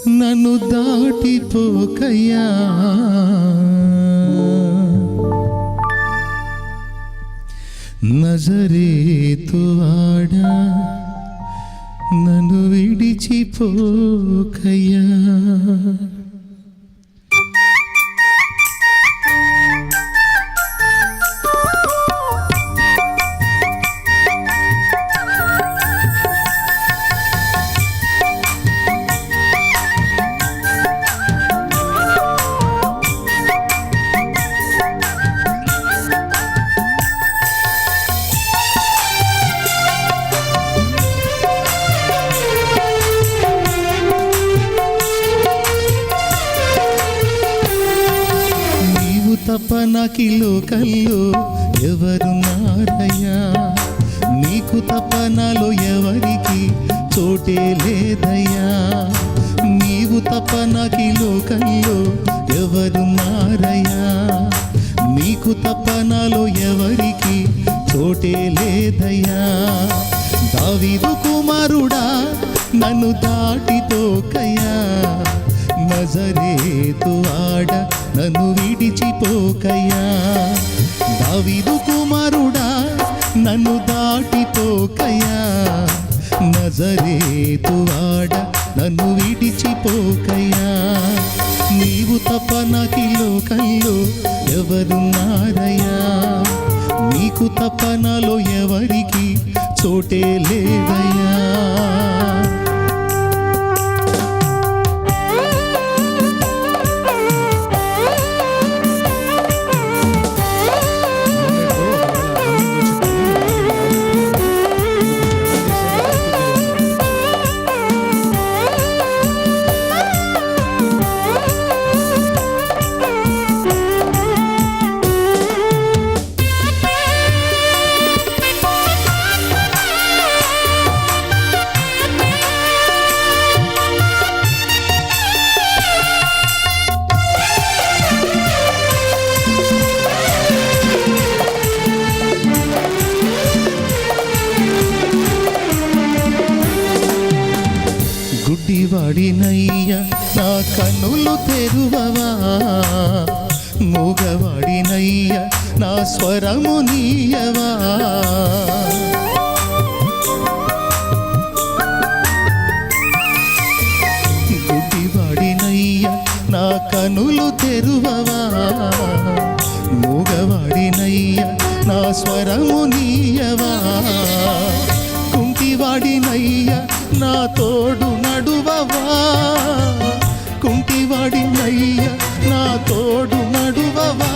నన్ను దాటిపోకయ్యా. నజరేతువాడా నన్ను విడిచిపోకయ్యా. తప్ప నాకి లోకల్లో ఎవరున్నారయ్యా. నీకు తప్ప నాలో ఎవరికి చోటే లేదయ్యా. నీవు తప్ప నాకి లోకల్లో ఎవరున్నారయ్యా. నీకు తప్ప నాలో ఎవరికి చోటే లేదయ్యా. దావీదు కుమారుడా నన్ను దాటిపోకయ్యా. నజరేతువాడా నన్ను విడిచిపోకయ్యా. దావీదు కుమారుడా నన్ను దాటిపోకయ్యా. నజరేతువాడా నన్ను విడిచిపోకయ్యా. నీవు తప్ప నాకి లోకంలో ఎవరున్నారయ్యా. నీకు తప్ప నాలో ఎవరికి చోటే లేదయ్యా. గుడ్డివాడినయ్యా నా కన్నులు తెరువవా. మూగవాడినయ్యా నా స్వరము నీయవా. గుడ్డివాడినయ్యా నా కన్నులు తెరువవా. మూగవాడినయ్యా నా స్వరము నీయవా. కుంటివాడినయ్యా నా తోడు నడువవా. కుంటివాడినయ్యా నా తోడు నడువవా.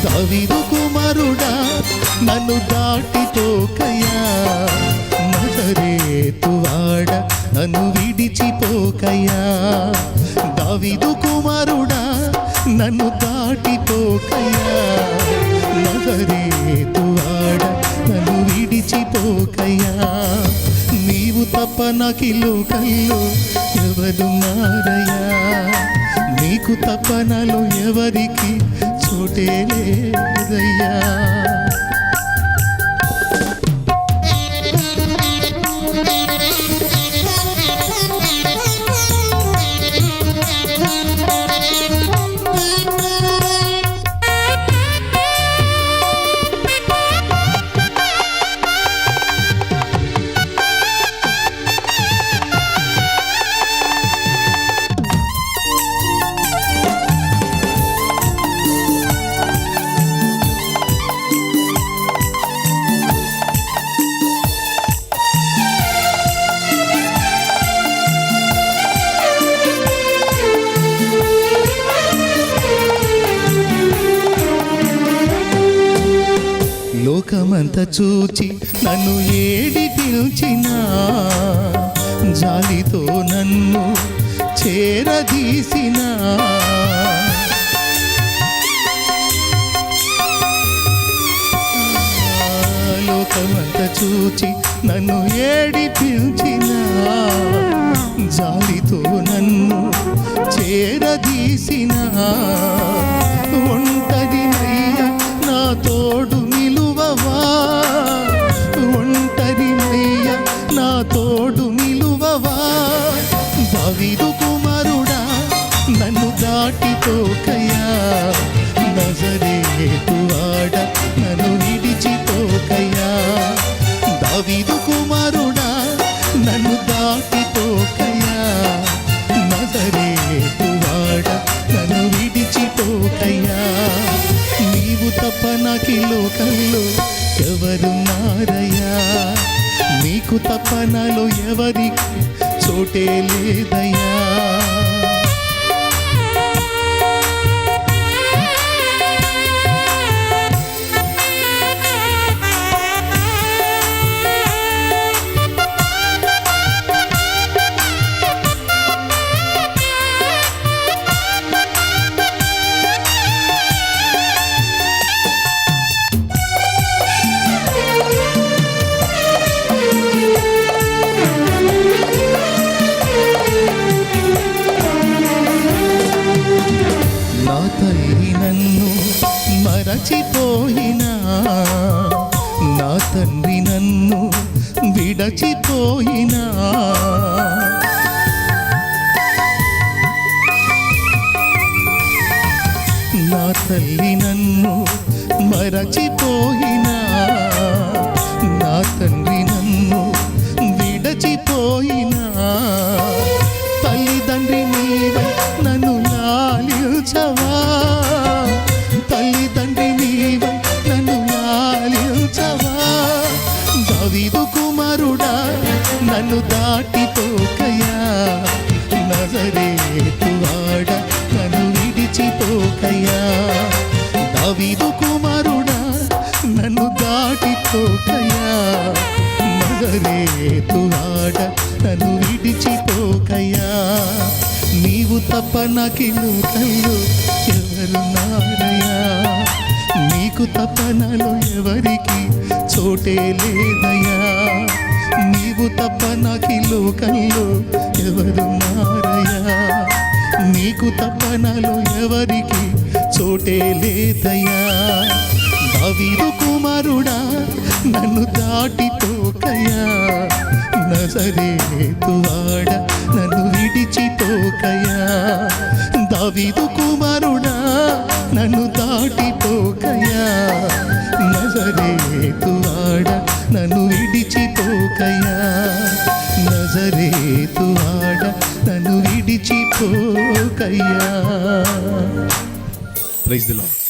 దావీదు కుమారుడా నన్ను దాటిపోకయ్యా. నజరేతువాడా నన్ను విడిచిపోకయ్యా. దావీదు కుమారుడా నన్ను దాటిపోకయ్యా. నజరేతువాడా నన్ను విడిచిపోకయ్యా. నీవు తప్ప నాకి లోకల్లో ఎవరున్నారయ్యా. నీకు తప్ప నాలో ఎవరికి చోటే లేదయ్యా. లోకమంతా చూచి నన్ను ఏడి పిలిచినా. జాలితో నన్ను చేరదీసినా. లోకమంతా చూచి నన్ను ఏడి పిలిచినా. జాలితో నన్ను చేరదీసినా. ఒంటరినయ్యా నా తోడు నిలువవా. ఒంటరినయ్యా నా తోడు నిలువవా. దావీదు కుమారుడా నన్ను దాటిపోకయ్యా, నజరేతువాడ నన్ను విడిచిపోకయ్యా. దావీదు కుమారుడా నన్ను దాటిపోకయ్యా, నజరేతువాడ నన్ను విడిచిపోకయ్యా. నీవు తప్ప నాకీ లోకంలో ఎవరున్నారయ్యా, నీకు తప్ప నాలో ఎవరికి చోటే లేదయ్యా. నా తల్లి నన్ను మరచిపోయినా, నా తండ్రి నన్ను విడచిపోయినా, నా తల్లి నన్ను మరచిపోయినా, నా తండ్రి నన్ను విడచిపోయినా, తల్లిదండ్రి నీవై నన్ను లాలించవా, తల్లిదండ్రి నీవై నన్ను లాలించవా. దావీదు కుమారుడా నన్ను దాటిపోకయ్యా, నజరేతువాడ నన్ను విడిచిపోకయ్యా. దావీదు కుమారుడా నన్ను దాటిపోకయ్యా, నజరేతువాడ నన్ను విడిచిపోకయ్యా. నీవు తప్ప నాకీ లోకంలో ఎవరున్నారయ్యా, నీకు తప్ప నాలో ఎవరికి చోటే లేదయ్యా. నీవు తప్ప నాకీ లోకంలో ఎవరున్నారయ్యా, నీకు తప్ప నాలో ఎవరికి చోటే లేదయ్యా. దావీదు కుమారుడా నన్ను దాటిపోకయ్యా, నజరేతువాడ నన్ను విడిచిపోకయ్యా. దావీదు కుమారుడా నన్ను దాటిపోకయ్యా, నజరేతువాడ నన్ను విడిచిపోకయ్యా, నజరేతువాడ నన్ను విడిచిపోకయ్యా. Praise the lord.